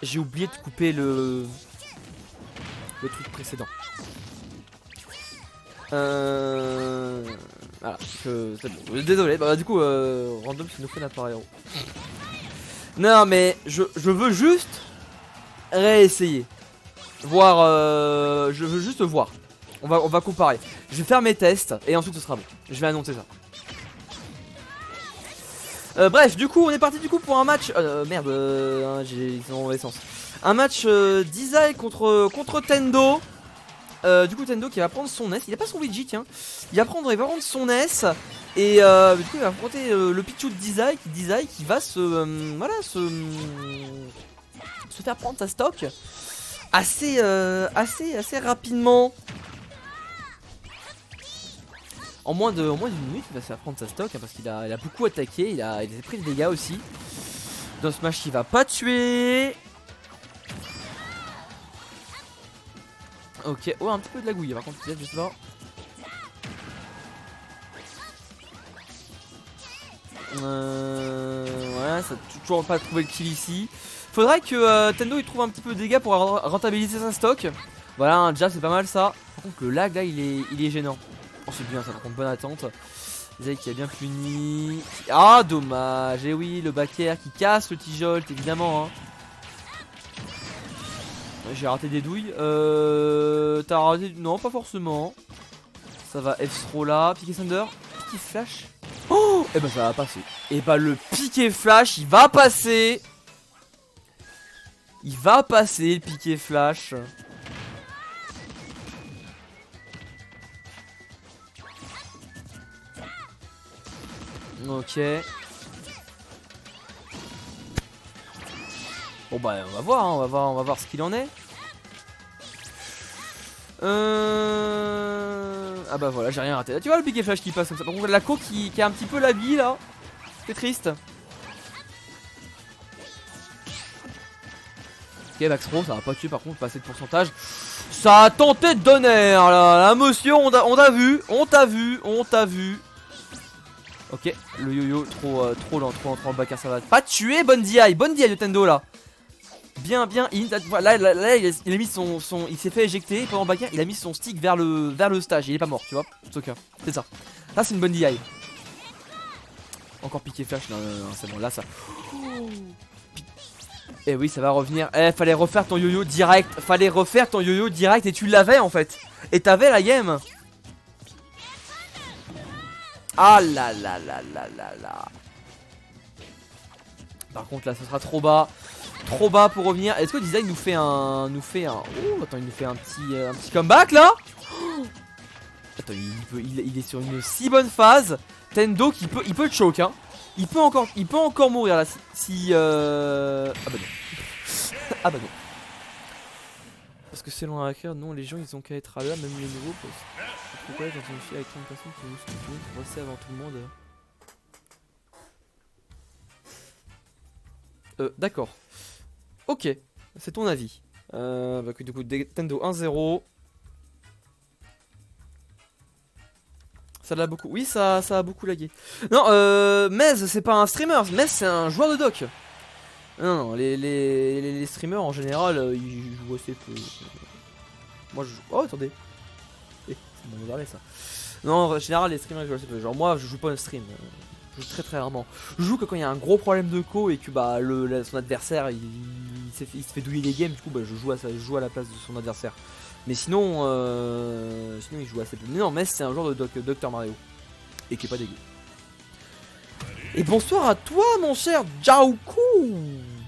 j'ai oublié de couper le truc précédent. Voilà, c'est bon. Désolé, bah du coup, random qui nous fait l'appareil. Non mais je veux juste réessayer. Voir, je veux juste voir. On va comparer. Je vais faire mes tests et ensuite ce sera bon. Je vais annoncer ça. Bref, du coup, on est parti du coup pour un match. Merde, ils sont en essence. Un match Dizai contre Tendo. Du coup, Tendo qui va prendre son S. Il a pas son Luigi, tiens. Il va prendre son S. Et du coup, il va affronter le Pichu de Dizai qui va voilà, se faire prendre sa stock assez rapidement. En moins d'une minute, il va se faire prendre sa stock hein, parce qu'il a beaucoup attaqué, il a pris des dégâts aussi. Dans ce match, il va pas tuer. Ok, oh un petit peu de la gouille par contre, peut-être, je sais pas. Ouais, ça a toujours pas trouvé le kill ici. Faudrait que Tendo il trouve un petit peu de dégâts pour rentabiliser sa stock. Voilà, déjà c'est pas mal ça. Par contre, le lag là il est gênant. Oh, c'est bien ça, par contre, bonne attente. Zay qui a bien puni. Ah, dommage. Et oui, le backer qui casse le T-Jolt, évidemment. Hein. J'ai raté des douilles. T'as raté. Non, pas forcément. Ça va, F-throw là. Piqué Thunder. Piqué flash. Oh, et bah ça va passer. Et bah le piqué flash, il va passer. Il va passer le piqué flash. Ok. Bon bah on va voir, hein, on va voir ce qu'il en est. Ah bah voilà, j'ai rien raté. Là, tu vois le piqué flash qui passe comme ça. Par contre la co qui a un petit peu la vie là. C'est triste. Ok, Max Pro, ça va pas tuer par contre, pas assez de pourcentage. Ça a tenté de donner là, la motion, on t'a vu, on t'a vu. Ok, le yo-yo trop lent le backer, ça va pas tuer. Bonne DI de Tendo là. Bien, là il a mis il s'est fait éjecter pendant le backer, il a mis son stick vers le stage, il est pas mort, tu vois. C'est ça. Là c'est une bonne DI. Encore piqué flash, non, c'est bon, là ça. Et oui, ça va revenir. Fallait refaire ton yo-yo direct. Et tu l'avais en fait. Et t'avais la game. Ah là là là là là là. Par contre là ce sera trop bas. Trop bas pour revenir. Est-ce que Design nous fait un. Oh attends, il nous fait un petit comeback là. Attends, il est sur une si bonne phase. Tendo qui il peut le choke hein. Il peut encore mourir là si Ah bah non. Ah bah non. Parce que selon un hacker, non, les gens ils ont qu'à être là, même les nouveaux. Pourquoi quand une fille avec 30 personnes qui nous studio pour passer avant tout le monde d'accord. Ok, c'est ton avis. Bah, du coup, Tendo 1-0. Ça l'a beaucoup. Oui, ça a beaucoup lagué. Non, Mez, c'est pas un streamer. Mez, c'est un joueur de doc. Non, les streamers en général, ils jouent assez peu. Moi, je joue. Oh, attendez. C'est bon, on va ça. Non, en général, les streamers, ils jouent assez peu. Genre, moi, je joue pas en stream. Je joue très rarement. Je joue que quand il y a un gros problème de co et que bah son adversaire il se fait douiller les games. Du coup, bah, je joue à la place de son adversaire. Mais sinon, il joue assez peu. Mais non, Mess c'est un joueur de Dr Mario. Et qui est pas dégueu. Et bonsoir à toi mon cher Jaoku.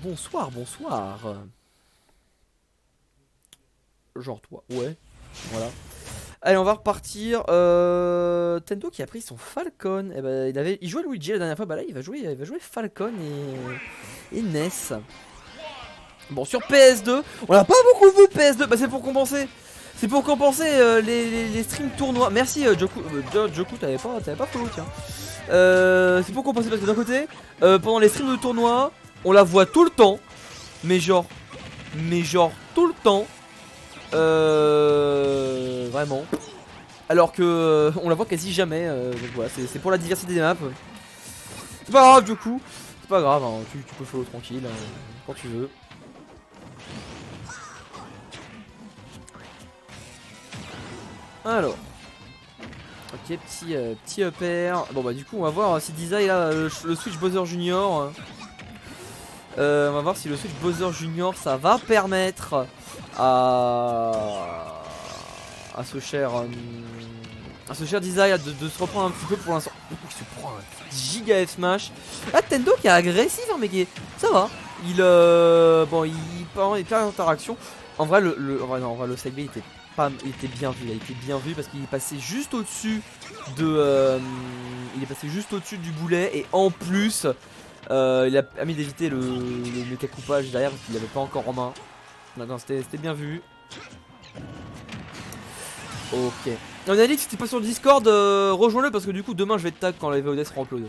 Bonsoir. Genre toi, ouais. Voilà. Allez, on va repartir. Tendo qui a pris son Falcon. Et ben, il jouait Luigi la dernière fois. Bah là, il va jouer Falcon et Ness. Bon, sur PS2, on n'a pas beaucoup vu PS2. Bah, c'est pour compenser. Les streams tournois. Merci Joku. Joku, t'avais pas follow, tiens. C'est pour compenser parce que d'un côté, pendant les streams de tournoi, on la voit tout le temps. Mais genre tout le temps. Vraiment. Alors que on la voit quasi jamais. Donc voilà, c'est pour la diversité des maps. C'est pas grave du coup. C'est pas grave, hein, tu peux follow tranquille quand tu veux. Alors. Ok, petit upper. Bon bah du coup on va voir si Desire là, le switch Bowser Junior. On va voir si le switch Bowser Junior ça va permettre à ce cher Desire de se reprendre un petit peu pour l'instant. Il se prend un giga F smash. Là Tendo qui est agressif hein, mais qui ça va. Il bon il perd l'interaction. En vrai le side B il était bien vu, il a été bien vu parce qu'il est passé juste au-dessus de du boulet et en plus il a permis d'éviter le méca coupage derrière parce qu'il l'avait pas encore en main. Non, c'était bien vu. Ok. On a dit que c'était pas sur le Discord, rejoins-le parce que du coup demain je vais te tag quand les VOD seront upload.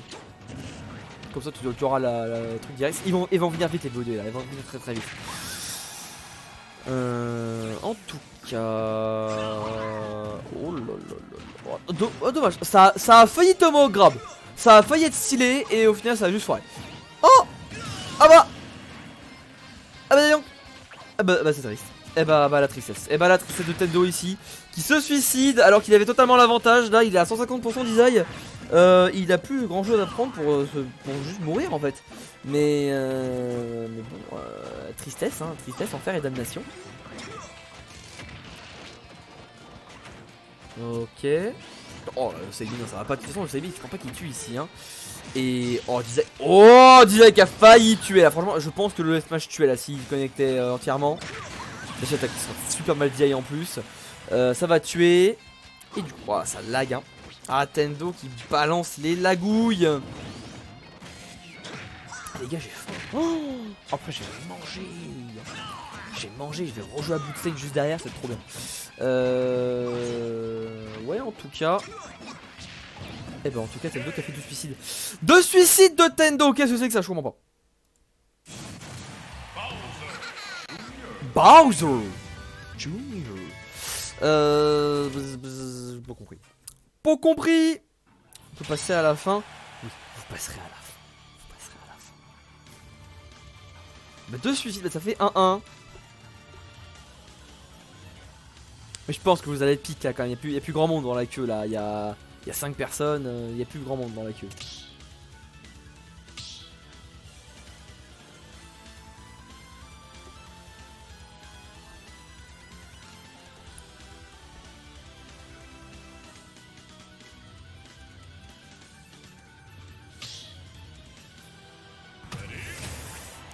Comme ça tu auras la truc direct. Ils vont venir vite les VOD là, ils vont venir très vite. En tout cas... Oh là là là. Oh, dommage, ça a failli tomber au grab. Ça a failli être stylé et au final ça a juste foiré. Oh. Ah bah. Ah bah dis donc. Ah bah c'est triste. Et bah la tristesse. Et bah la tristesse de Tendo ici qui se suicide alors qu'il avait totalement l'avantage. Là il est à 150% d'Isaï. Il a plus grand chose à prendre pour juste mourir en fait. Mais bon, tristesse, hein, tristesse, enfer et damnation. Ok. Oh, le Saibi, non, ça va pas. De toute façon, le Saibi, je crois pas qu'il tue ici. Hein. Et. Oh, Dizai qui a failli tuer là. Franchement, je pense que le Smash tuait là s'il connectait entièrement. Cette attaque qui sera super mal Dizai en plus. Ça va tuer. Et du coup, oh, ça lag. Hein. Ah, Tendo qui balance les lagouilles. Les gars, j'ai faim. Oh, après, j'ai mangé. Je vais rejouer à Bootsteak juste derrière, c'est trop bien. Ouais, en tout cas. Eh ben, en tout cas, Tendo qui a fait 2 suicides. 2 suicides de Tendo. Qu'est-ce que c'est que ça? Je comprends pas. Bowser Junior. Pas compris. Pas compris. On peut passer à la fin. Oui, vous passerez à la fin. Bah 2 suicides, ça fait 1-1. Mais je pense que vous allez être pique là quand même. Il n'y a plus grand monde dans la queue là. Il y a 5 personnes. Il n'y a plus grand monde dans la queue.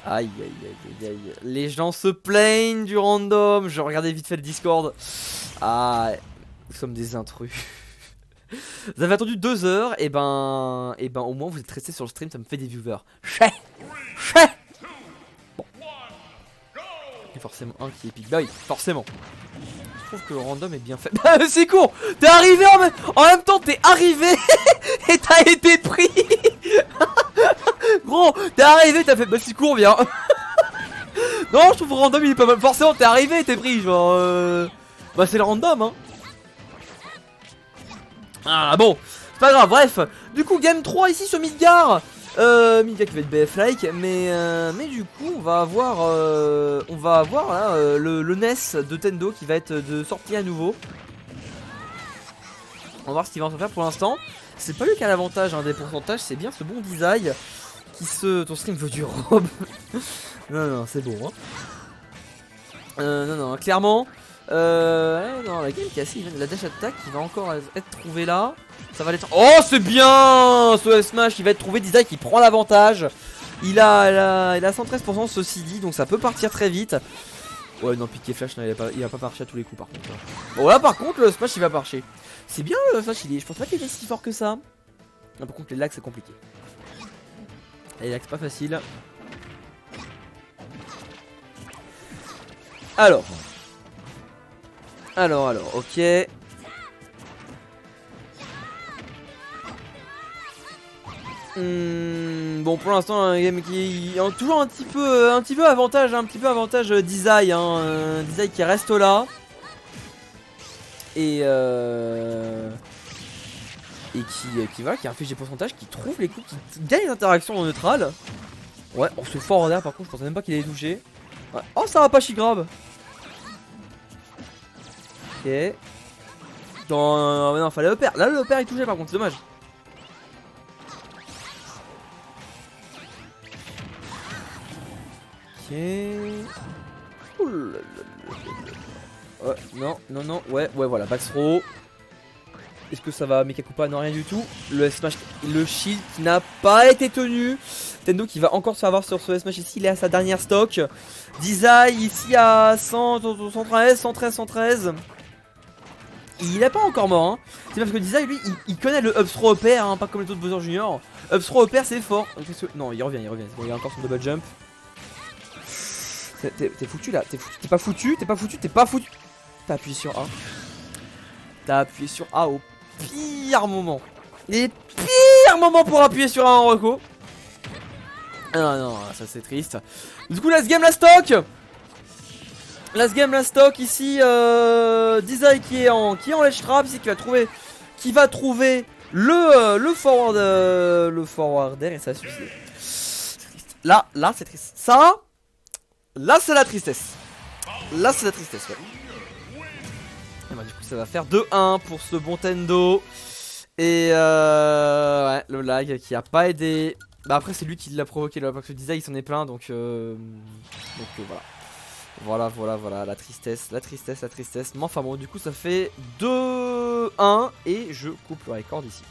Aïe aïe aïe aïe aïe. Les gens se plaignent du random. Je regardais vite fait le Discord. Ah, nous sommes des intrus. Vous avez attendu 2 heures. Et ben au moins vous êtes restés sur le stream. Ça me fait des viewers. Chais. Bon. Il y a forcément un qui est épique. Bah oui, forcément. Je trouve que le random est bien fait. C'est court. T'es arrivé en même temps. T'es arrivé et t'as été pris. Gros, t'es arrivé, t'as fait bah c'est court, viens. Non, je trouve le random il est pas mal. Forcément, t'es arrivé, t'es pris, genre. Bah, c'est le random, hein. Ah bon, c'est pas grave, bref. Du coup, game 3 ici sur Midgar. Midgar qui va être BF-like, mais du coup, on va avoir là, le NES de Tendo qui va être de sortie à nouveau. On va voir ce qu'il va en faire pour l'instant. C'est pas lui qui a l'avantage hein, des pourcentages, c'est bien ce bon design. Ton stream veut du robe. non, c'est bon. Hein. Non, clairement. Non, la game qui est assez la dash attack qui va encore être trouvée là. Ça va l'être. Oh, c'est bien ce Smash qui va être trouvé. Design qui prend l'avantage. Il a 113% ceci dit, donc ça peut partir très vite. Ouais, non, piqué flash, non, il va pas marcher à tous les coups par contre. Bon, là par contre, le Smash il va marcher. C'est bien le Smash, je pense pas qu'il est si fort que ça. Non, par contre, les lags c'est compliqué. Les lags c'est pas facile. Alors, ok. Bon, pour l'instant, un game qui a toujours un petit peu avantage Desai, hein, Desai qui reste là. Et qui inflige des pourcentages, qui trouve les coups, qui gagne les interactions en neutral. Ouais, on se fort en l'air par contre, je pensais même pas qu'il allait toucher. Ouais. Oh, ça va pas Shigrab. Ok. Attends, non, fallait le perdre. Là, le père est touché par contre, c'est dommage. Ok. Ouais, non, non, non, ouais, voilà, back throw. Est-ce que ça va Mekakupa? Non, rien du tout. Le S-Smash, le shield qui n'a pas été tenu. Tendo qui va encore se faire avoir sur ce S-Smash ici. Il est à sa dernière stock. Dizai ici à 113, 113, 113. Il est pas encore mort. Hein. C'est parce que Dizai, lui, il connaît le up throw upper, hein, pas comme les autres Bowser Junior. Up throw upper, c'est fort. Non, il revient. Bon, il y a encore son double jump. T'es foutu là. T'es pas foutu. T'as appuyé sur A. T'as appuyé sur A au pire moment. Les pires moments pour appuyer sur A en reco. Ah non, ça c'est triste. Du coup, last game, la stock. Last game, la stock ici. Dizai qui est en ledge trap ici, qui va trouver le forwarder et ça suffit. Là c'est triste. Ça, là c'est la tristesse. Ouais. Et bah, du coup ça va faire 2-1 pour ce bon Tendo. Et ouais, le lag qui a pas aidé. Bah après c'est lui qui l'a provoqué là, parce que Dizai il s'en est plein donc voilà. Voilà, la tristesse. Mais enfin bon, du coup ça fait 2-1 et je coupe le record ici.